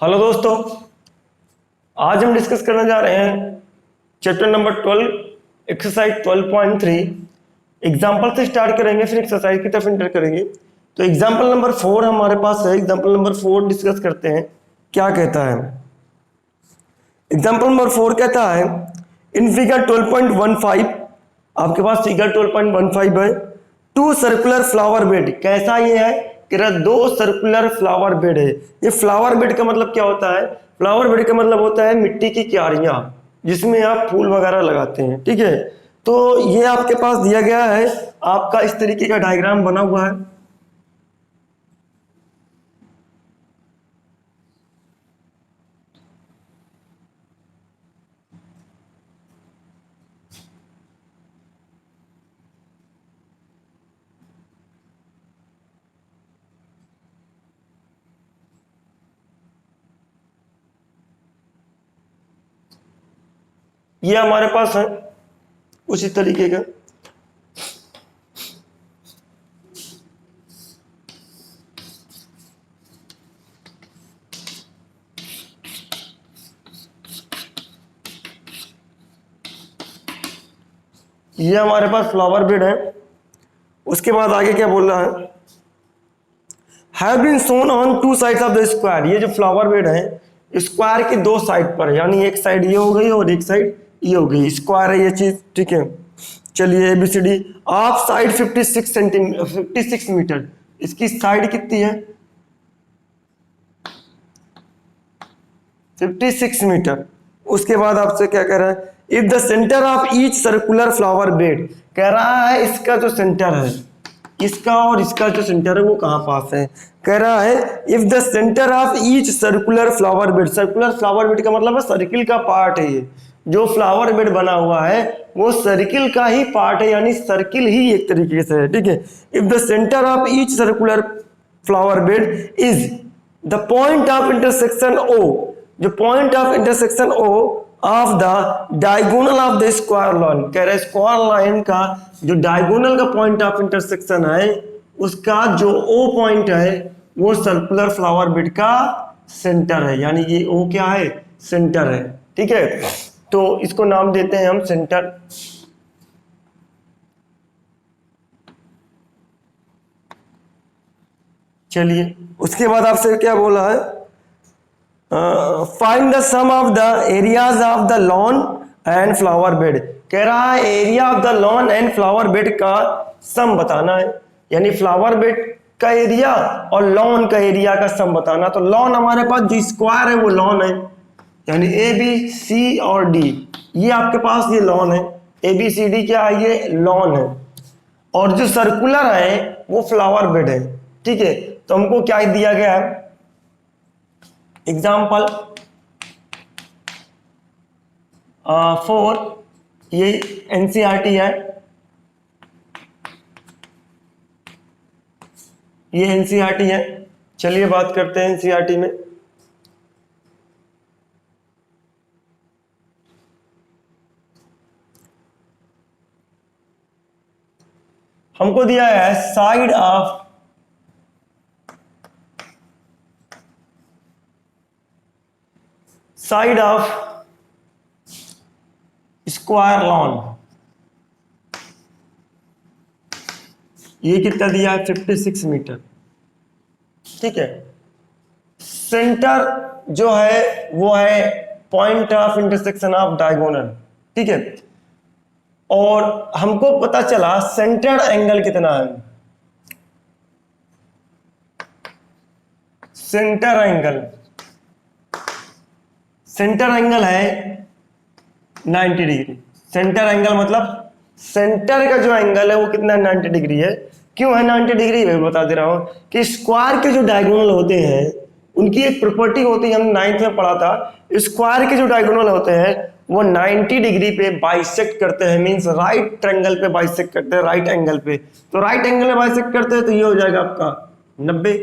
Hello दोस्तों, आज हम डिस्कस करने जा रहे हैं चैप्टर नंबर 12 एक्सरसाइज 12.3। एग्जाम्पल से स्टार्ट करेंगे, फिर एक्सरसाइज की तरफ एंटर करेंगे। तो एग्जाम्पल नंबर 4 हमारे पास है। एग्जाम्पल नंबर 4 डिस्कस करते हैं। क्या कहता है एग्जाम्पल नंबर 4? कहता है इन फिगर 12.15, आपके पास फिगर 12.15 है। Two circular flower bed. कैसा ये है? कह रहा दो सर्कुलर फ्लावर बेड है। ये फ्लावर बेड का मतलब क्या होता है? फ्लावर बेड का मतलब होता है मिट्टी की क्यारियां जिसमें आप फूल वगैरह लगाते हैं। ठीक है, तो ये आपके पास दिया गया है, आपका इस तरीके का डायग्राम बना हुआ है। ये हमारे पास है उसी तरीके का। ये हमारे पास फ्लावर बेड है। उसके बाद आगे क्या बोल रहा है? Have been sown on two sides of the square. ये जो फ्लावर बेड है स्क्वायर की दो साइड पर है, यानी एक साइड ये हो गई और एक साइड ये हो गई। स्क्वायर है ये चीज, ठीक है। चलिए ABCD। Of side 56 metre. इसकी साइड कितनी है? 56 मीटर। उसके बाद आपसे क्या कह रहा है? If the centre of each circular flower bed. कह रहा है इसका जो सेंटर है, इसका और इसका जो सेंटर है वो कहां पास है? कह रहा है if the centre of each circular flower bed. Circular flower bed का मतलब है सर्किल का पार्ट है। ये जो फ्लावर बेड बना हुआ है वो सर्किल का ही पार्ट है, यानी सर्किल ही एक तरीके से है। ठीक है, if the centre of each circular flower bed is the point of intersection O। जो point of intersection O of the diagonal of the square line. कह रहे स्क्वायर लाइन का जो डायगोनल का पॉइंट ऑफ इंटरसेक्शन है उसका जो O point है वो सर्कुलर फ्लावर बेड का सेंटर है, यानी ये O क्या है? सेंटर है। ठीक है, तो इसको नाम देते हैं हम सेंटर। चलिए, उसके बाद आपसे क्या बोला है? Find the sum of the areas of the lawn and flower bed. कह रहा है area of the lawn and flower bed का सम बताना है, यानी फ्लावर बेड का एरिया और लॉन का एरिया का सम बताना। तो लॉन हमारे पास जो स्क्वायर है वो लॉन है, यानी ABC और D, ये आपके पास ये लॉन है। ABCD क्या है? ये लॉन है। और जो सर्कुलर है वो फ्लावर बेड है। ठीक है, तो हमको क्या दिया गया है? एग्जाम्पल 4, ये NCERT है। ये NCERT है। चलिए बात करते हैं NCERT में। हमको दिया है साइड ऑफ स्क्वायर लॉन। ये कितना दिया है? 56 मीटर। ठीक है, सेंटर जो है वो है point of intersection of diagonal. ठीक है, और हमको पता चला सेंटर एंगल कितना है। सेंटर एंगल है 90 डिग्री। सेंटर एंगल मतलब सेंटर का जो एंगल है वो कितना 90 डिग्री है। क्यों है 90 डिग्री? मैं बता दे रहा हूं कि स्क्वायर के जो डायगोनल होते हैं उनकी एक प्रॉपर्टी होती है, हम 9th में पढ़ा था। स्क्वायर के जो डायगोनल होते हैं वो 90 डिग्री पे बाइसेक्ट करते हैं, मींस राइट एंगल पे बाइसेक्ट करते हैं, राइट एंगल पे। तो राइट एंगल में बाइसेक्ट करते हैं तो ये हो जाएगा आपका 90,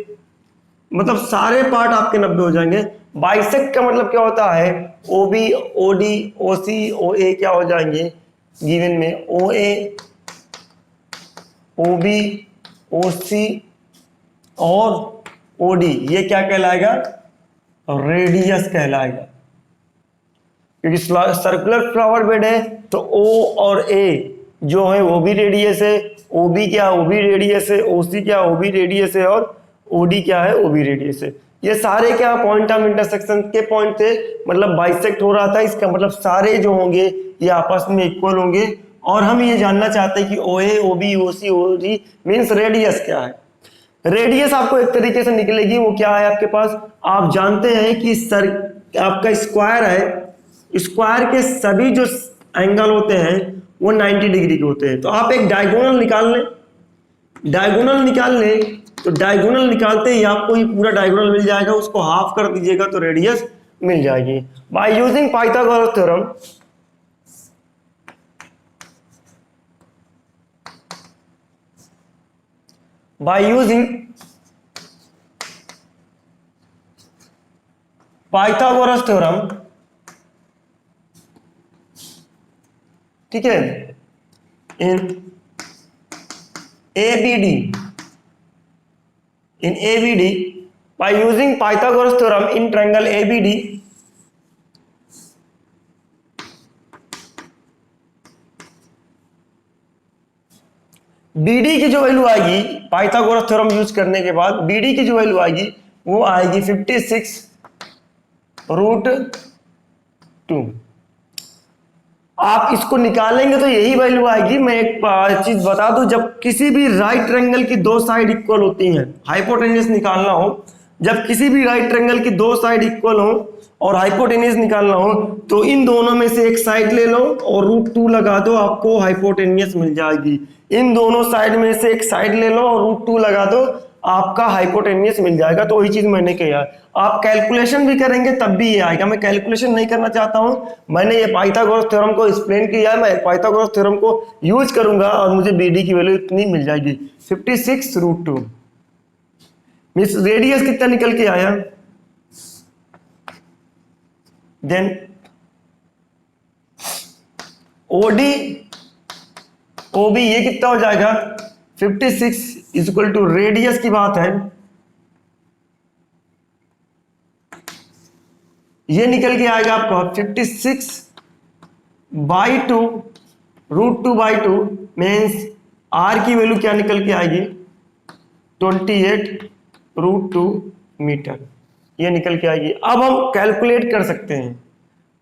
मतलब सारे पार्ट आपके 90 हो जाएंगे। बाइसेक्ट का मतलब क्या होता है? OB, OD, OC, OA क्या हो जाएंगे गिवन में? OA, OB, OC और OD, ये क्या कहलाएगा? रेडियस कहलाएगा, क्योंकि सर्कुलर फ्लावर बेड है तो ओ और ए जो है वो भी रेडियस है, ओ बी क्या, ओ भी रेडियस है, ओ सी क्या, ओ भी रेडियस है, और ओ डी क्या है, ओ भी रेडियस है। ये सारे क्या पॉइंट ऑफ इंटरसेक्शन के पॉइंट थे, मतलब बाइसेक्ट हो रहा था, इसका मतलब सारे जो होंगे ये आपस में इक्वल होंगे। और हम ये जानना चाहते हैं कि ओ ए, ओ बी, ओ सी, ओ डी मीन्स रेडियस क्या है। रेडियस आपको एक तरीके से निकलेगी, वो क्या है आपके पास, आप जानते हैं कि आपका स्क्वायर है, स्क्वायर के सभी जो एंगल होते हैं वो 90 डिग्री के होते हैं। तो आप एक डायगोनल निकाल लें, डायगोनल निकाल लें, तो डायगोनल निकालते ही आपको ये पूरा डायगोनल मिल जाएगा, उसको हाफ कर दीजिएगा तो रेडियस मिल जाएगी। By using Pythagoras theorem, by using Pythagoras theorem, ठीक है, in ABD, by using Pythagoras theorem in triangle ABD, BD की जो वैल्यू आएगी पाइथागोरस थ्योरम यूज करने के बाद, BD की जो वैल्यू आएगी वो आएगी 56√2। आप इसको निकालेंगे तो यही वैल्यू आएगी। मैं एक चीज बता दूं, जब किसी भी राइट ट्रायंगल की दो साइड इक्वल होती हैं, हाइपोटेन्यूस निकालना हो, जब किसी भी राइट ट्रायंगल की दो साइड इक्वल हो और हाइपोटेन्यूस निकालना हो, तो इन दोनों में से एक साइड ले लो और √2 लगा दो, आपको हाइपोटेन्यूस मिल जाएगी। इन दोनों साइड में से एक साइड ले लो और √2 लगा दो, आपका हाइपोटेन्यूस मिल जाएगा। तो वही चीज मैंने किया। आप कैलकुलेशन भी करेंगे तब भी ये आएगा। मैं कैलकुलेशन नहीं करना चाहता हूं, मैंने ये पाइथागोरस थ्योरम को एक्सप्लेन किया है, मैं पाइथागोरस थ्योरम को यूज करूंगा और मुझे BD की वैल्यू इतनी मिल जाएगी 56√2। मींस रेडियस कितना निकल के आया, देन ओडी ओबी ये कितना हो जाएगा 56 इक्वल टू रेडियस की बात है, ये निकल के आएगा आपको 56/2 √2/2 मीन्स आर की वैल्यू क्या निकल के आएगी 28√2 मीटर, ये निकल के आएगी। अब हम कैलकुलेट कर सकते हैं,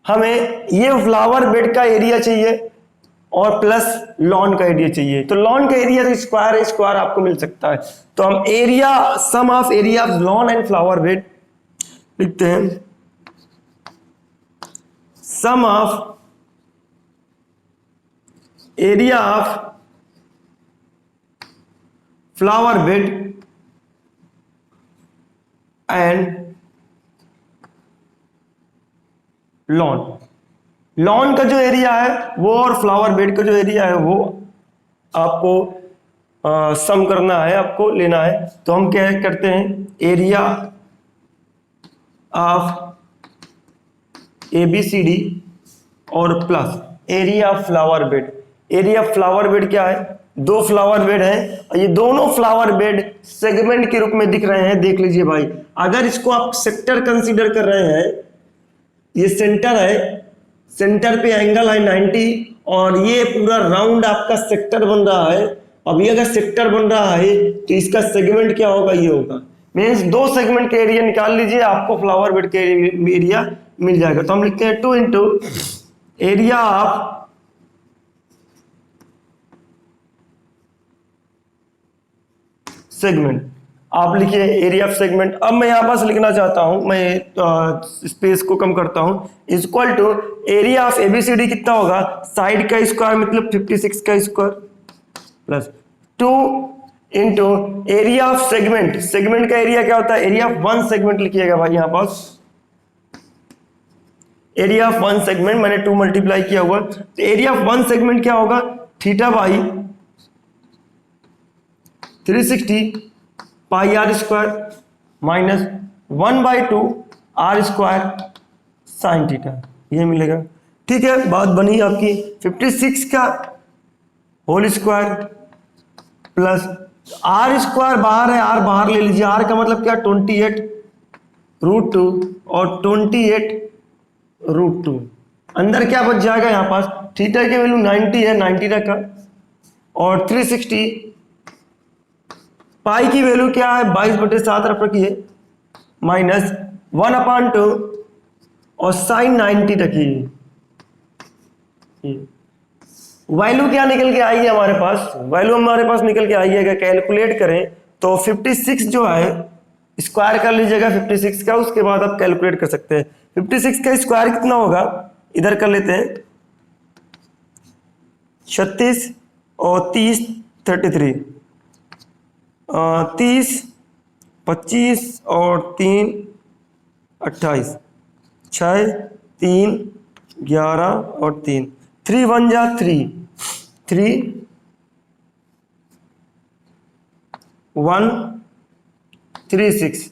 हमें ये फ्लावर बेड का एरिया चाहिए और प्लस लॉन का एरिया चाहिए। तो लॉन का एरिया तो स्क्वायर, स्क्वायर आपको मिल सकता है, तो हम area sum of area of lawn and flower bed लिखते हैं, sum of area of flower bed and lawn. Lawn का जो एरिया है वो और फ्लावर बेड का जो एरिया है वो आपको सम करना है, आपको लेना है। तो हम क्या करते हैं, एरिया ऑफ ABCD और plus area of flower bed. Area of flower bed क्या है, दो फ्लावर बेड है, ये दोनों फ्लावर बेड सेगमेंट के रूप में दिख रहे हैं। देख लीजिए भाई, अगर इसको आप सेक्टर कंसीडर कर रहे हैं, ये सेंटर है, सेंटर पे एंगल है 90 और ये पूरा राउंड आपका सेक्टर बन रहा है। अब ये अगर सेक्टर बन रहा है तो इसका सेगमेंट क्या होगा, ये होगा। मीन्स दो सेगमेंट के एरिया निकाल लीजिए, आपको फ्लावर बेड के एरिया मिल जाएगा। तो हम लिखते हैं 2 इंटू एरिया ऑफ सेगमेंट, आप लिखिए एरिया ऑफ सेगमेंट। अब मैं यहां पास लिखना चाहता हूं, मैं स्पेस को कम करता हूं, equal to area of ABCD कितना होगा, साइड का स्क्वायर मतलब 56 का square plus 2 into area of segment. Segment का एरिया क्या होता है, एरिया ऑफ वन सेगमेंट लिखिएगा भाई यहां पास, एरिया ऑफ वन सेगमेंट मैंने 2 मल्टीप्लाई किया हुआ, तो एरिया ऑफ वन सेगमेंट क्या होगा, theta by 360 pi r square minus 1/2 r square sine theta, ये मिलेगा। ठीक है, बात बनी आपकी। 56 का whole square plus r square बाहर है, आर बाहर ले लीजिए, आर का मतलब क्या 28 √2 और 28 √2। अंदर क्या बच जाएगा यहाँ पास, थीटा की वैल्यू 90 है, 90 रखा, और 360, पाई की वैल्यू क्या है 22/7 रखिए, माइनस 1/2 और साइन 90 रखिए। वैल्यू क्या निकल के आई है हमारे पास, वैल्यू हमारे पास निकल के आई है, अगर कैलकुलेट करें तो 56 जो है, स्क्वायर कर लीजिएगा 56 का, उसके बाद आप कैलकुलेट कर सकते हैं। 56 का स्क्वायर कितना होगा, इधर कर लेते हैं, 36 और 30 33, 30 25 और 3 28, 6 3 11 और 3, 3 1 जा 3 3 1 3 6,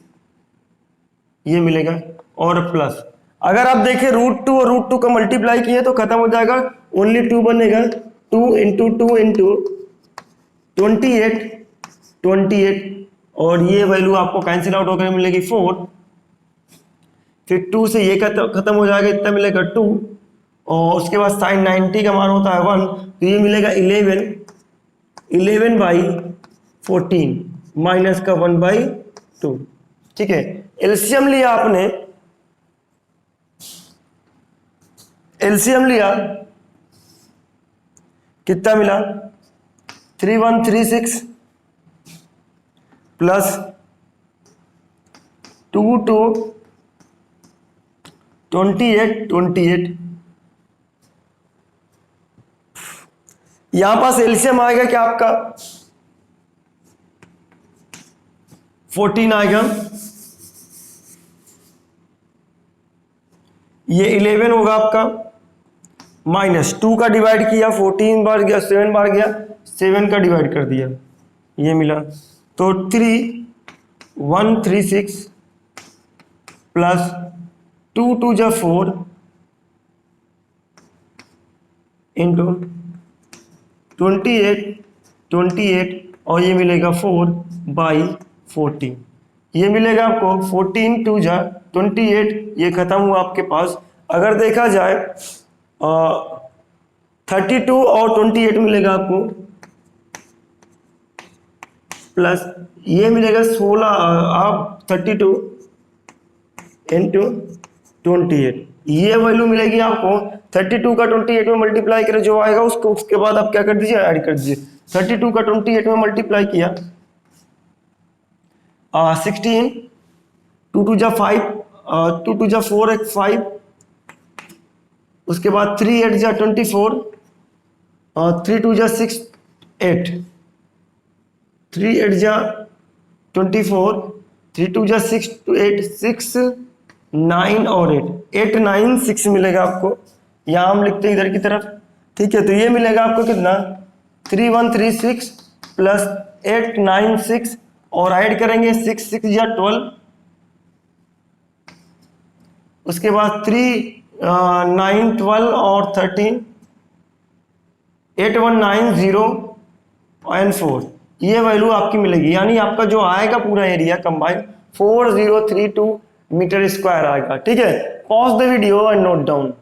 ये मिलेगा। और प्लस अगर आप देखें √2 और √2 का मल्टीप्लाई किए तो खत्म हो जाएगा, ओनली 2 बनेगा, 2 × 2 × 28 और ये वैल्यू आपको कैंसिल आउट होकर मिलेगी 4, फिर 2 से ये खत्म हो जाएगा, इतना मिलेगा 2, और उसके बाद साइन 90 का मान होता है 1, तो ये मिलेगा 11/14 माइनस का 1/2। ठीक है, एलसीएम लिया आपने, एलसीएम लिया, कितना मिला 3136 प्लस 2 2 28 यहां पास एलसीएम आएगा क्या आपका 14 आएगा, ये 11 होगा आपका, माइनस 2 का डिवाइड किया 14 बार गया, 7 बार गया, 7 का डिवाइड कर दिया, ये मिला, तो 3136 प्लस 2 2 जा 4 इंटू 28 और ये मिलेगा 4/14, ये मिलेगा आपको 14 2 जा 28, ये खत्म हुआ आपके पास। अगर देखा जाए 32 और 28 मिलेगा आपको, प्लस ये मिलेगा 16, आप 32 इंटू 28, ये वैल्यू मिलेगी आपको 32 का 28 में मल्टीप्लाई करें जो आएगा उसको, उसके बाद आप क्या कर दीजिए ऐड कर दीजिए, 32 का 28 में मल्टीप्लाई किया 16, 2 2 जा 5, 2 2 जा 4 एक 5, उसके बाद 3 8 जा 24, 3 2 जा 6 8, 3 8 जा 24, 3 2 जा 6 8 6 9 और 8 9 6 मिलेगा आपको, यहाँ हम लिखते हैं इधर की तरफ। ठीक है, तो ये मिलेगा आपको कितना 3136 प्लस 896 और ऐड करेंगे 6 6 या 12, उसके बाद 3 9 12 और 13 8 1 9 0 एंड 4, ये वैल्यू आपकी मिलेगी, यानी आपका जो आएगा पूरा एरिया कंबाइन 4032 मीटर स्क्वायर आएगा। ठीक है, pause the video and note down.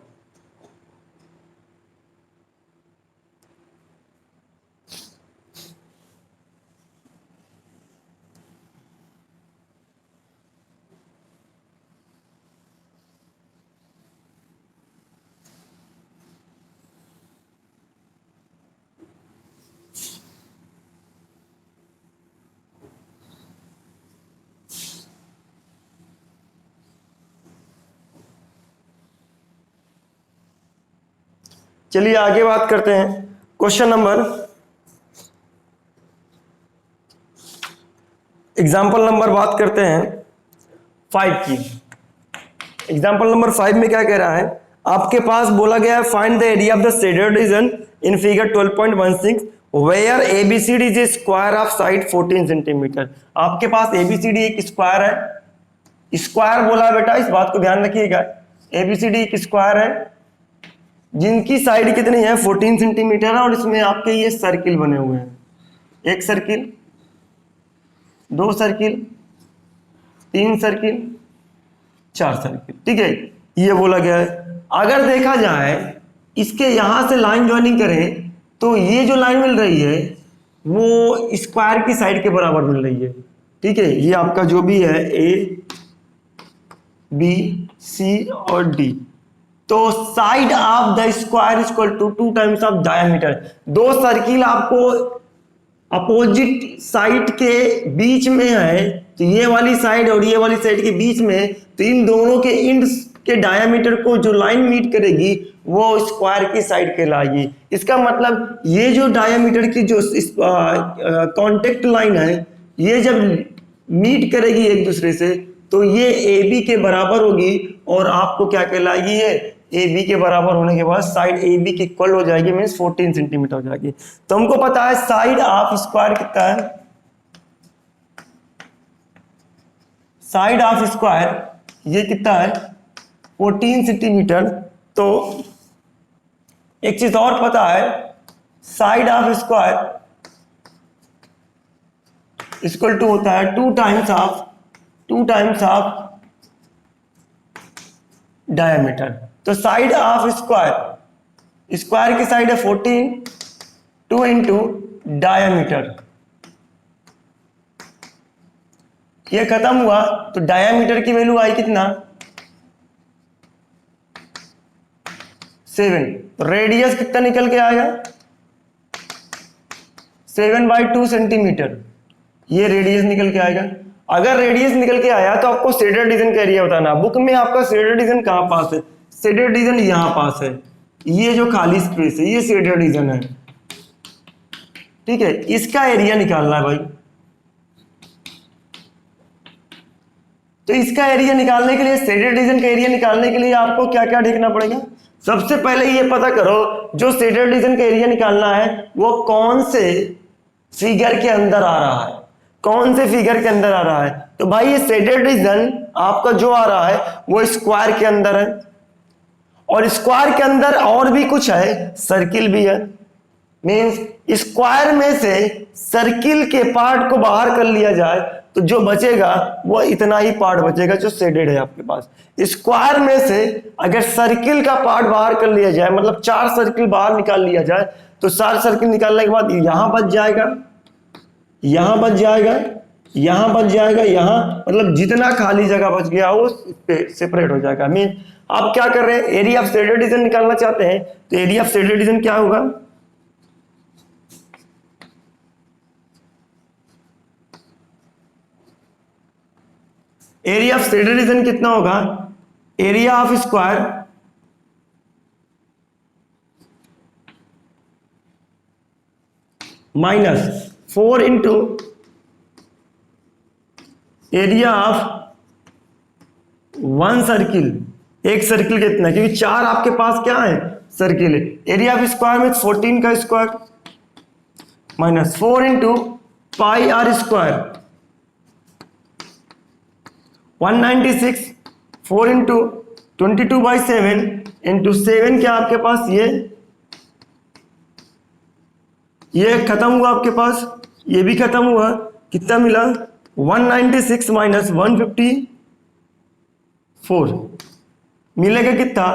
चलिए आगे बात करते हैं, क्वेश्चन नंबर, एग्जाम्पल नंबर बात करते हैं 5 की। एग्जाम्पल नंबर 5 में क्या कह रहा है, आपके पास बोला गया है find the area of the shaded region in figure 12.16 where ABCD is a square of side 14 centimetre. आपके पास एबीसीडी एक स्क्वायर है, स्क्वायर बोला है बेटा, इस बात को ध्यान रखिएगा, एबीसीडी एक स्क्वायर है जिनकी साइड कितनी है 14 सेंटीमीटर है, और इसमें आपके ये सर्किल बने हुए हैं, एक सर्किल, 2 सर्किल, 3 सर्किल, 4 सर्किल, ठीक है, ये बोला गया है। अगर देखा जाए इसके यहां से लाइन ज्वाइनिंग करें तो ये जो लाइन मिल रही है वो स्क्वायर की साइड के बराबर मिल रही है, ठीक है। ये आपका जो भी है ए बी सी और डी, तो side of the square equal to 2 times of diameter. दो सर्किल आपको अपोजिट साइड के बीच में है, तो ये वाली साइड और ये वाली साइड के बीच में, तो इन दोनों के इंड के डायमीटर को जो लाइन मीट करेगी वो स्क्वायर की साइड कहलाएगी। इसका मतलब ये जो डायमीटर की जो कांटेक्ट लाइन है, ये जब मीट करेगी एक दूसरे से तो ये ए बी के बराबर होगी, और आपको क्या कहलाएगी, ये ए बी के बराबर होने के बाद साइड ए बी के इक्वल हो जाएगी, मीन्स 14 सेंटीमीटर हो जाएगी। तो हमको पता है साइड ऑफ स्क्वायर कितना है, साइड ऑफ स्क्वायर ये कितना है 14 सेंटीमीटर। तो एक चीज और पता है, side of square equal to होता है 2 टाइम्स ऑफ डायमीटर। तो साइड ऑफ स्क्वायर, स्क्वायर की साइड है 14, 2 इंटू डायमीटर, ये खत्म हुआ तो डायमीटर की वैल्यू आई कितना 7। रेडियस कितना निकल के आएगा 7/2 सेंटीमीटर, ये रेडियस निकल के आएगा। अगर रेडियस निकल के आया तो आपको शेडेड रीजन का एरिया बताना। बुक में आपका शेडेड रीजन कहां पास है, शेडेड रीजन यहां पास है, ये जो खाली स्पेस है ये शेडेड रीजन है, ठीक है। इसका एरिया निकालना है भाई। तो इसका एरिया निकालने के लिए, शेडेड रीजन का एरिया निकालने के लिए आपको क्या क्या देखना पड़ेगा। सबसे पहले ये पता करो जो शेडेड रीजन का एरिया निकालना है वो कौन से फिगर के अंदर आ रहा है, कौन से फिगर के अंदर आ रहा है। तो भाई ये शेडेड रीजन आपका जो आ रहा है वो स्क्वायर के अंदर है, और स्क्वायर के अंदर और भी कुछ है, सर्किल भी है। मीन्स स्क्वायर में से सर्किल के पार्ट को बाहर कर लिया जाए तो जो बचेगा वो इतना ही पार्ट बचेगा जो शेडेड है आपके पास। स्क्वायर में से अगर सर्किल का पार्ट बाहर कर लिया जाए, मतलब 4 सर्किल बाहर निकाल लिया जाए, तो 4 सर्किल निकालने के बाद यहां बच जाएगा, यहां बच जाएगा, यहां बच जाएगा, यहां, मतलब जितना खाली जगह बच गया वो सेपरेट हो जाएगा। मीन आप क्या कर रहे हैं, एरिया ऑफ शेडेड रीजन निकालना चाहते हैं, तो एरिया ऑफ शेडेड रीजन क्या होगा, एरिया ऑफ शेडेड रीजन कितना होगा, area of square minus 4 into area of 1 circle. एक सर्किल कितना, क्योंकि 4 आपके पास क्या है सर्किल है। एरिया ऑफ स्क्वायर में 14 का square minus 4 into pi r square 196, 4 into 22/7 into 7 क्या आपके पास, ये खत्म हुआ आपके पास, ये भी खत्म हुआ, कितना मिला 196 माइनस 154 मिलेगा कितना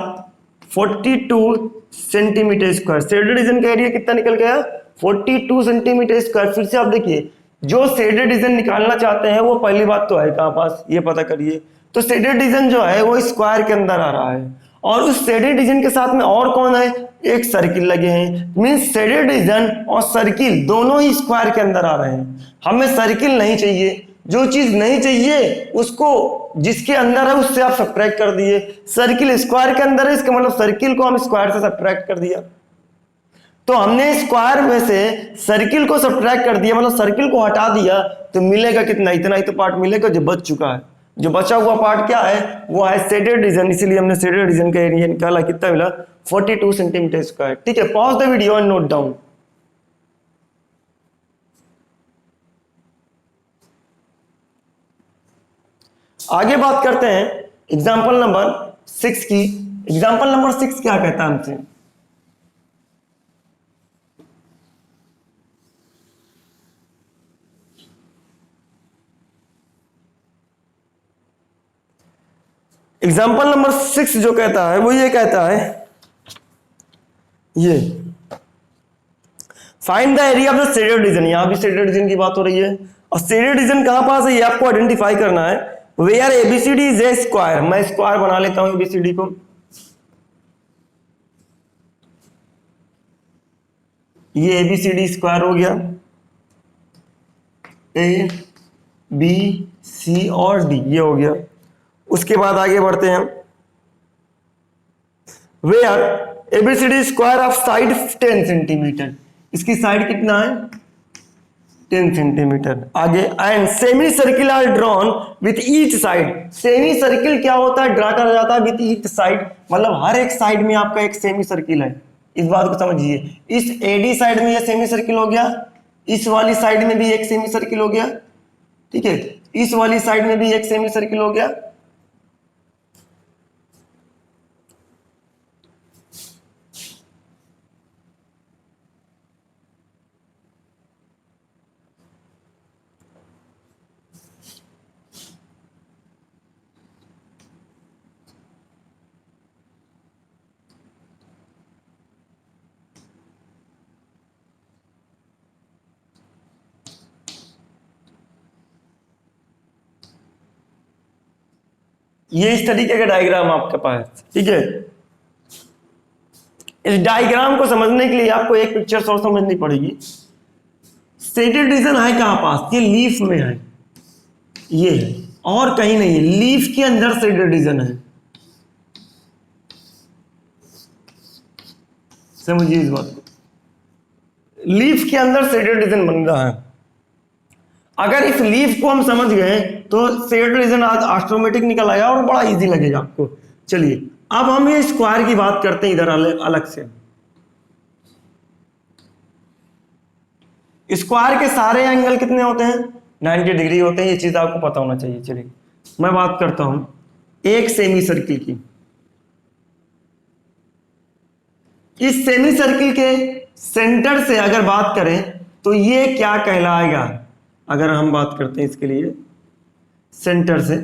42 सेंटीमीटर स्क्वायर। शेडेड रीजन का एरिया कितना निकल गया 42 सेंटीमीटर स्क्वायर। फिर से आप देखिए जो शेडेड रीजन निकालना चाहते हैं वो पहली बात तो है कहां पास, ये पता करिए। तो शेडेड रीजन जो है वो स्क्वायर के अंदर आ रहा है, और उस शेडेड रीजन के साथ में और कौन है, एक सर्किल लगे हैं। मींस शेडेड रीजन और सर्किल दोनों ही स्क्वायर के अंदर आ रहे हैं। हमें सर्किल नहीं चाहिए, जो चीज नहीं चाहिए उसको जिसके अंदर है उससे आप सब्ट्रैक्ट कर दिए। सर्किल स्क्वायर के अंदर है, इसका मतलब सर्किल को हम स्क्वायर से सब्ट्रैक्ट कर दिया। तो हमने स्क्वायर में से सर्किल को सब्ट्रैक्ट कर दिया, मतलब सर्किल को हटा दिया, तो मिलेगा कितना, इतना ही तो पार्ट मिलेगा जो बच चुका है। जो बचा हुआ पार्ट क्या है, वो है शेडेड रीजन, इसीलिए हमने शेडेड रीजन का एरिया निकाला, कितना मिला 42 सेंटीमीटर स्क्वायर। ठीक है, pause the video and note down. आगे बात करते हैं एग्जाम्पल नंबर 6 की। एग्जाम्पल नंबर 6 क्या कहता है हमसे, एग्जाम्पल नंबर 6 जो कहता है वो ये कहता है, ये find the area of the shaded reason. यहां भी शेडेड रीजन की बात हो रही है, और शेडेड रीजन कहां पास है ये आपको आइडेंटिफाई करना है। Where ABCD is a square, मैं स्क्वायर बना लेता हूं एबीसीडी को। ये एबीसीडी स्क्वायर हो गया, ए बी सी और डी ये हो गया। उसके बाद आगे बढ़ते हैं, where ABCD square of side 10 centimetre, इसकी साइड कितना है 10 सेंटीमीटर। आगे and semi circle are drawn with each side, semi circle क्या होता है, ड्रा करा जाता है विथ ईच साइड, मतलब हर एक साइड में आपका एक सेमी सर्किल है। इस बात को समझिए, इस एडी साइड में ये सेमी सर्किल हो गया, इस वाली साइड में भी एक सेमी सर्किल हो गया, ठीक है, इस वाली साइड में भी एक सेमी सर्किल हो गया। ये इस तरीके का डायग्राम आपके पास, ठीक है। इस डायग्राम को समझने के लिए आपको एक पिक्चर और समझनी पड़ेगी। शेडेड रीजन है कहां पास, ये लीफ में है, ये है और कहीं नहीं है, लीफ के अंदर शेडेड रीजन है। समझिए इस बात को, लीफ के अंदर शेडेड रीजन बन रहा है। अगर इस लीफ को हम समझ गए तो शेडेड रीजन आज ऑटोमेटिक निकल आएगा और बड़ा इजी लगेगा आपको। चलिए अब हम ये स्क्वायर की बात करते हैं इधर अलग से। स्क्वायर के सारे एंगल कितने होते हैं 90 डिग्री होते हैं, ये चीज आपको पता होना चाहिए। चलिए मैं बात करता हूं एक सेमी सर्किल की। इस सेमी सर्किल के सेंटर से अगर बात करें तो ये क्या कहलाएगा, अगर हम बात करते हैं इसके लिए सेंटर से,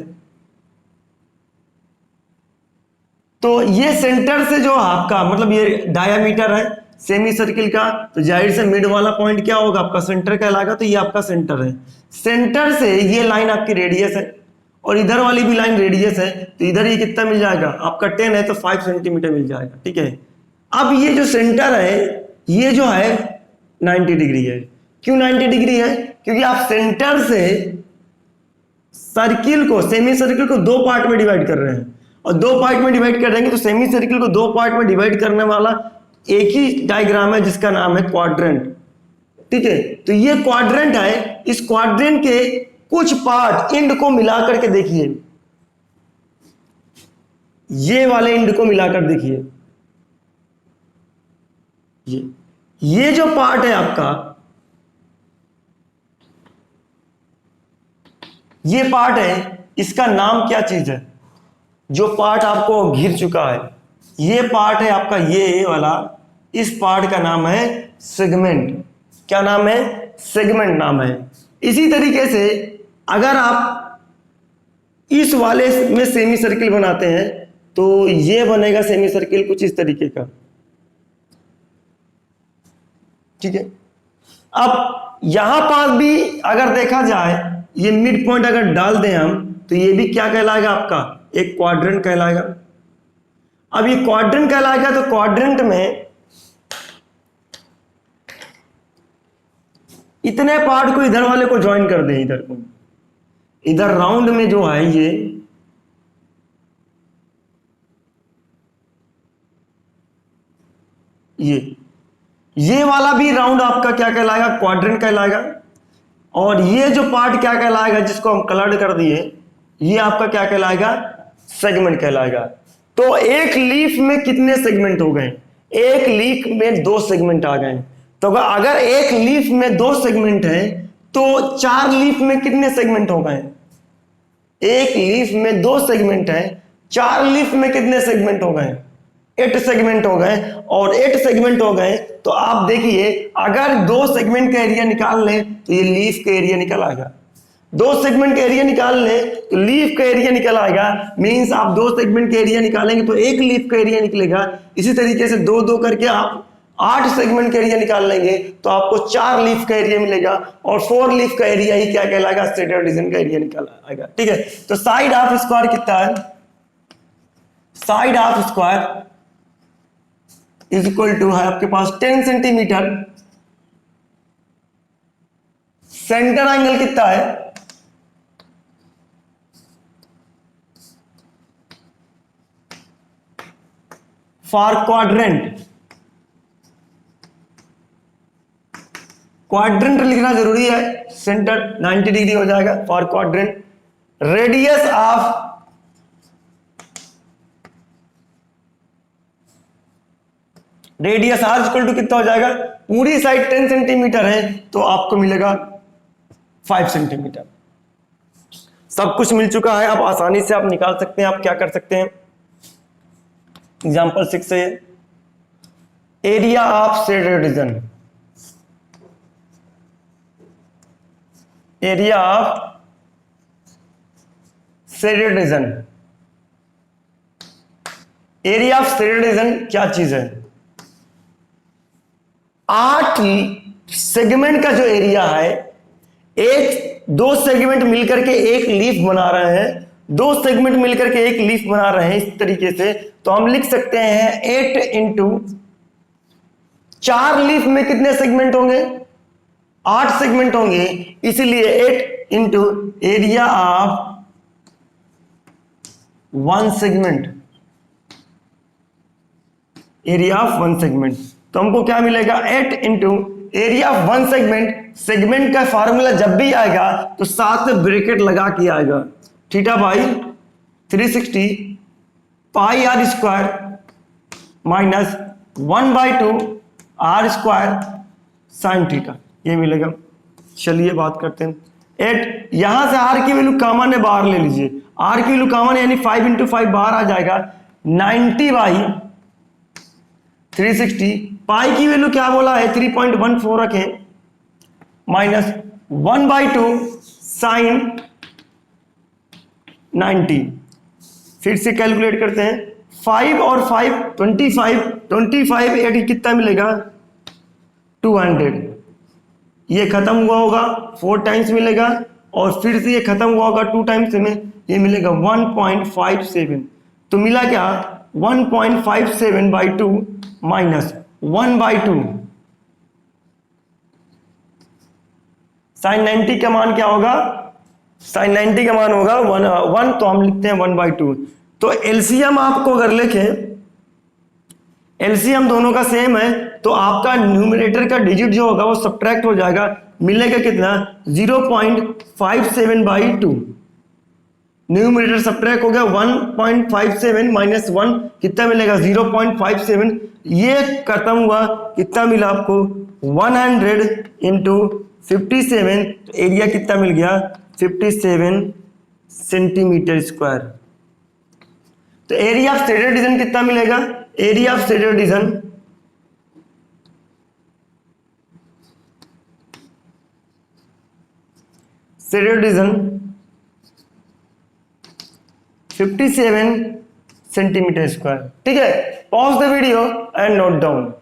तो ये सेंटर से जो आपका मतलब ये डायामीटर है सेमी सर्किल का, तो जाहिर से मिड वाला पॉइंट क्या होगा आपका सेंटर कहलाएगा, तो ये आपका सेंटर है। सेंटर से ये लाइन आपकी रेडियस है और इधर वाली भी लाइन रेडियस है, तो इधर ये कितना मिल जाएगा आपका 10 है तो 5 सेंटीमीटर मिल जाएगा, ठीक है। अब ये जो सेंटर है ये जो है 90 डिग्री है। क्यों 90 डिग्री है, क्योंकि आप सेंटर से सर्किल को सेमी सर्किल को दो पार्ट में डिवाइड कर रहे हैं, और दो पार्ट में डिवाइड कर देंगे तो सेमी सर्किल को दो पार्ट में डिवाइड करने वाला एक ही डायग्राम है जिसका नाम है क्वाड्रेंट, ठीक है। तो ये क्वाड्रेंट है, इस क्वाड्रेंट के कुछ पार्ट इंड को मिलाकर के देखिए, ये वाले इंड को मिलाकर देखिए, ये जो पार्ट है आपका, ये पार्ट है, इसका नाम क्या चीज है, जो पार्ट आपको घिर चुका है ये पार्ट है आपका ये वाला, इस पार्ट का नाम है सेगमेंट। क्या नाम है, सेगमेंट नाम है। इसी तरीके से अगर आप इस वाले में सेमी सर्किल बनाते हैं तो ये बनेगा सेमी सर्किल कुछ इस तरीके का, ठीक है। अब यहां पास भी अगर देखा जाए ये मिड पॉइंट अगर डाल दें हम तो ये भी क्या कहलाएगा आपका एक क्वाड्रेंट कहलाएगा। अब ये क्वाड्रेंट कहलाएगा तो क्वाड्रेंट में इतने पार्ट को इधर वाले को ज्वाइन कर दें, इधर को, इधर राउंड में जो है ये वाला भी राउंड आपका क्या कहलाएगा क्वाड्रेंट कहलाएगा, और ये जो पार्ट क्या कहलाएगा जिसको हम कलर्ड कर दिए ये आपका क्या कहलाएगा सेगमेंट कहलाएगा। तो एक लीफ में कितने सेगमेंट हो गए, एक लीफ में 2 सेगमेंट आ गए। तो अगर एक लीफ में 2 सेगमेंट है तो 4 लीफ में कितने सेगमेंट हो गए, एक लीफ में 2 सेगमेंट है, 4 लीफ में कितने सेगमेंट हो गए 8 सेगमेंट हो गए। और 8 सेगमेंट हो गए तो आप देखिए अगर 2 सेगमेंट का एरिया निकाल लें तो ये लीफ का एरिया निकल आएगा। दो सेगमेंट का एरिया निकाल ले तो लीफ का एरिया निकल आएगा, मींस आप दो सेगमेंट का एरिया निकालेंगे तो एक लीफ का एरिया निकलेगा। इसी तरीके से दो दो करके आप 8 सेगमेंट का एरिया निकाल लेंगे तो आपको 4 लीफ का एरिया मिलेगा, और 4 लीफ का एरिया ही क्या कहलाएगा, स्ट्रेट डिवीजन का एरिया निकल आएगा। ठीक है, तो साइड ऑफ स्क्वायर कितना है, side of square is equal to है आपके पास 10 सेंटीमीटर। सेंटर एंगल कितना है, फॉर क्वाड्रेंट, क्वाड्रेंट लिखना जरूरी है, सेंटर 90 डिग्री हो जाएगा for quadrant. Radius of radius r equal to कितना हो जाएगा, पूरी साइड 10 सेंटीमीटर है तो आपको मिलेगा 5 सेंटीमीटर। सब कुछ मिल चुका है, आप आसानी से आप निकाल सकते हैं। आप क्या कर सकते हैं, एग्जांपल 6 से area of shaded region, area of shaded region, area of shaded region क्या चीज है, 8 सेगमेंट का जो एरिया है, दो सेगमेंट मिलकर के एक लीफ बना रहे हैं, दो सेगमेंट मिलकर के एक लीफ बना रहे हैं इस तरीके से, तो हम लिख सकते हैं 8 इंटू 4 लीफ में कितने सेगमेंट होंगे, 8 सेगमेंट होंगे, इसलिए 8 into area of 1 segment, area of 1 segment. तो हमको क्या मिलेगा, 8 into area of 1 segment. Segment का फार्मूला जब भी आएगा तो साथ में ब्रैकेट लगा के आएगा, theta by 360 pi r square minus 1/2 r square sine theta, ये मिलेगा। चलिए बात करते हैं 8, यहां से आर की वैल्यू कॉमन है, बाहर ले लीजिए, आर की वैल्यू कॉमन है यानी 5 इंटू 5 बाहर आ जाएगा, 90/360। पाई की वैल्यू क्या बोला है, 3.14 रखें, माइनस 1/2 साइन 90। फिर से कैलकुलेट करते हैं, 5 और 5 25 8 कितना मिलेगा, 200। ये खत्म हुआ होगा 4 टाइम्स मिलेगा, और फिर से ये खत्म हुआ होगा 2 टाइम्स में, ये मिलेगा 1.57। तो मिला क्या, 1.57/2 माइनस 1/2 साइन 90 का मान क्या होगा, साइन 90 का मान होगा 1, तो हम लिखते हैं 1/2। तो एलसीएम आपको अगर लिखें, एलसीएम दोनों का सेम है, तो आपका न्यूमरेटर का डिजिट जो होगा वो सब्ट्रैक्ट हो जाएगा, मिलेगा कितना, 0.57/2। न्यूमरेटर सब्ट्रैक्ट हो गया, 1.57 माइनस 1 कितना मिलेगा, 0.57। ये खत्म हुआ, कितना मिला आपको, 100 इंटू 57, तो एरिया कितना मिल गया, 57 सेंटीमीटर स्क्वायर। तो एरिया ऑफ शेडेड रीजन कितना मिलेगा, area of shaded region shaded region 57 centimetre square. ठीक है, pause the video and note down.